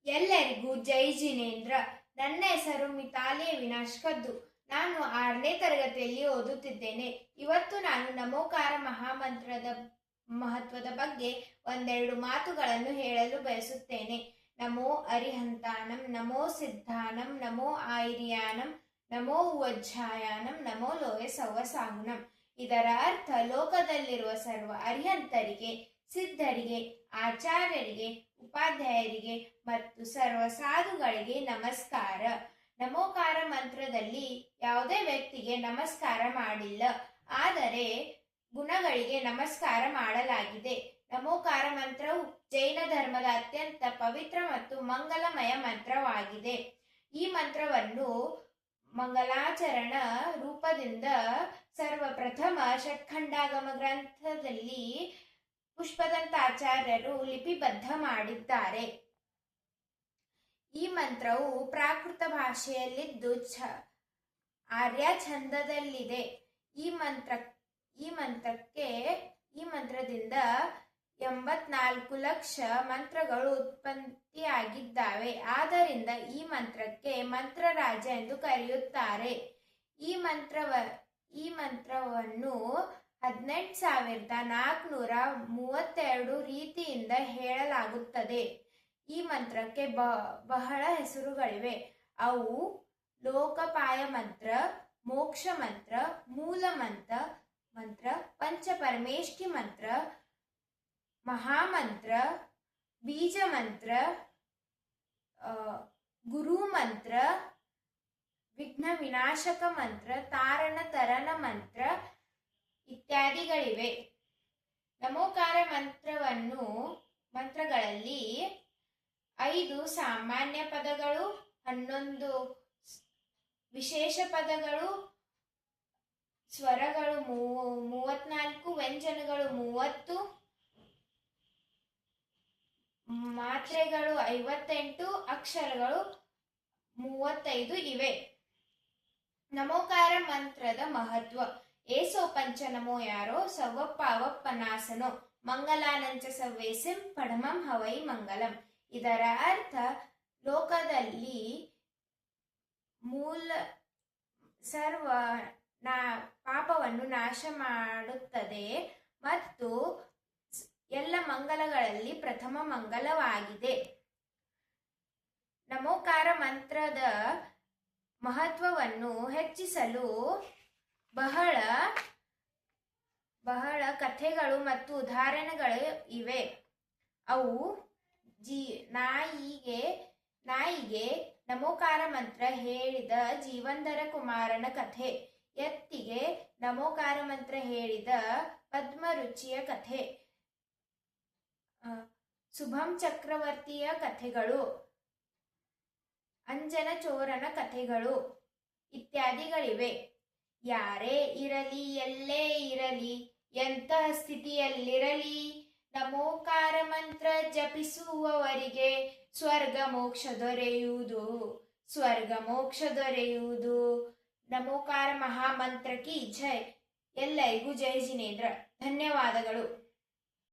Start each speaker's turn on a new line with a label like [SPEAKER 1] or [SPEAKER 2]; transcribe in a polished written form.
[SPEAKER 1] ಎಲ್ಲರಿಗೂ ಜೈ ಜಿನೇಂದ್ರ. ನನ್ನ ಹೆಸರು ಮಿತಾಲಿ ಅವಿನಾಶ್ ಕದ್ದು. ನಾನು 6ನೇ ತರಗತಿಯಲ್ಲಿ ಓದುತ್ತಿದ್ದೇನೆ. ಇವತ್ತು ನಾನು ನಮೋಕಾರ ಮಹಾಮಂತ್ರದ ಮಹತ್ವದ ಬಗ್ಗೆ ಒಂದೆರಡು ಮಾತುಗಳನ್ನು ಹೇಳಲು ಬಯಸುತ್ತೇನೆ. ನಮೋ ಅರಿಹಂತಾನಂ, ನಮೋ ಸಿದ್ಧಾನಂ, ನಮೋ ಆಯಿರ್ಯಾನಂ, ನಮೋ ವಜ್ಜಾಯಾನಂ, ನಮೋ ಲೋಯ ಸವ್ವಸಾಗುಣಂ. ಇದರ ಅರ್ಥ ಲೋಕದಲ್ಲಿರುವ ಸರ್ವ ಅರಿಹಂತರಿಗೆ, ಸಿದ್ಧರಿಗೆ, ಆಚಾರ್ಯರಿಗೆ, ಉಪಾಧ್ಯಾಯರಿಗೆ ಮತ್ತು ಸರ್ವ ಸಾಧುಗಳಿಗೆ ನಮಸ್ಕಾರ. ನಮೋಕಾರ ಮಂತ್ರದಲ್ಲಿ ಯಾವುದೇ ವ್ಯಕ್ತಿಗೆ ನಮಸ್ಕಾರ ಮಾಡಿಲ್ಲ, ಆದರೆ ಗುಣಗಳಿಗೆ ನಮಸ್ಕಾರ ಮಾಡಲಾಗಿದೆ. ನಮೋಕಾರ ಮಂತ್ರವು ಜೈನ ಧರ್ಮದ ಅತ್ಯಂತ ಪವಿತ್ರ ಮತ್ತು ಮಂಗಲಮಯ ಮಂತ್ರವಾಗಿದೆ. ಈ ಮಂತ್ರವನ್ನು ಮಂಗಲಾಚರಣ ರೂಪದಿಂದ ಸರ್ವಪ್ರಥಮ ಷಟ್ಖಂಡಾಗಮ ಗ್ರಂಥದಲ್ಲಿ ಪುಷ್ಪದಂತಾಚಾರ್ಯರು ಲಿಪಿಬದ್ಧ ಮಾಡಿದ್ದಾರೆ. ಈ ಮಂತ್ರವು ಪ್ರಾಕೃತ ಭಾಷೆಯಲ್ಲಿದ್ದು ಆರ್ಯ ಛಂದದಲ್ಲಿದೆ. ಈ ಮಂತ್ರದಿಂದ 84 ಲಕ್ಷ ಮಂತ್ರಗಳು ಉತ್ಪತ್ತಿಯಾಗಿದ್ದಾವೆ. ಆದ್ದರಿಂದ ಈ ಮಂತ್ರಕ್ಕೆ ಮಂತ್ರರಾಜ ಎಂದು ಕರೆಯುತ್ತಾರೆ. ಈ ಮಂತ್ರವನ್ನು 18,432 ರೀತಿಯಿಂದ ಹೇಳಲಾಗುತ್ತದೆ. ಈ ಮಂತ್ರಕ್ಕೆ ಬಹಳ ಹೆಸರುಗಳಿವೆ. ಅವು ಲೋಕಪಾಯ ಮಂತ್ರ, ಮೋಕ್ಷ ಮಂತ್ರ, ಮೂಲ ಮಂತ್ರ, ಪಂಚಪರಮೇಷ್ಠಿ ಮಂತ್ರ, ಮಹಾಮಂತ್ರ, ಬೀಜ ಮಂತ್ರ, ಗುರು ಮಂತ್ರ, ವಿಘ್ನ ವಿನಾಶಕ ಮಂತ್ರ, ತಾರಣ ತರಣ ಮಂತ್ರ ಇತ್ಯಾದಿಗಳಿವೆ. ನಮೋಕಾರ ಮಂತ್ರಗಳಲ್ಲಿ 5 ಸಾಮಾನ್ಯ ಪದಗಳು, 11 ವಿಶೇಷ ಪದಗಳು, ಸ್ವರಗಳು 34, ವ್ಯಂಜನಗಳು 30, ಮಾತ್ರೆಗಳು 58, ಅಕ್ಷರಗಳು 35 ಇವೆ. ನಮೋಕಾರ ಮಂತ್ರದ ಮಹತ್ವ. ಏಸೋ ಪಂಚ ನಮೋ ಯಾರೋ ಸವ್ವಪ್ಪಾವಪ್ಪನಾಸನೋ ಮಂಗಲಾನಂಚ ಸವ್ವೇಸಿಂ ಪಡಮಂ ಹವೈ ಮಂಗಲಂ. ಇದರ ಅರ್ಥ ಲೋಕದಲ್ಲಿ ಸರ್ವ ಪಾಪವನ್ನು ನಾಶ ಮಾಡುತ್ತದೆ ಮತ್ತು ಎಲ್ಲ ಮಂಗಲಗಳಲ್ಲಿ ಪ್ರಥಮ ಮಂಗಲವಾಗಿದೆ. ನಮೋಕಾರ ಮಂತ್ರದ ಮಹತ್ವವನ್ನು ಹೆಚ್ಚಿಸಲು ಬಹಳ ಕಥೆಗಳು ಮತ್ತು ಉದಾಹರಣೆಗಳು ಇವೆ. ಅವು ನಾಯಿಗೆ ನಮೋಕಾರ ಮಂತ್ರ ಹೇಳಿದ ಜೀವಂಧರ ಕುಮಾರನ ಕಥೆ, ಎತ್ತಿಗೆ ನಮೋಕಾರ ಮಂತ್ರ ಹೇಳಿದ ಪದ್ಮರುಚಿಯ ಕಥೆ, ಶುಭಂ ಚಕ್ರವರ್ತಿಯ ಕಥೆಗಳು, ಅಂಜನ ಚೋರನ ಕಥೆಗಳು ಇತ್ಯಾದಿಗಳಿವೆ. ಯಾರೇ ಇರಲಿ, ಎಲ್ಲೇ ಇರಲಿ, ಎಂತಹ ಸ್ಥಿತಿಯಲ್ಲಿರಲಿ, ನಮೋಕಾರ ಮಂತ್ರ ಜಪಿಸುವವರಿಗೆ ಸ್ವರ್ಗ ಮೋಕ್ಷ ದೊರೆಯುವುದು. ನಮೋಕಾರ ಮಹಾಮಂತ್ರ ಕಿ ಜೈ. ಎಲ್ಲರಿಗೂ ಜೈ ಜಿನೇಂದ್ರ. ಧನ್ಯವಾದಗಳು.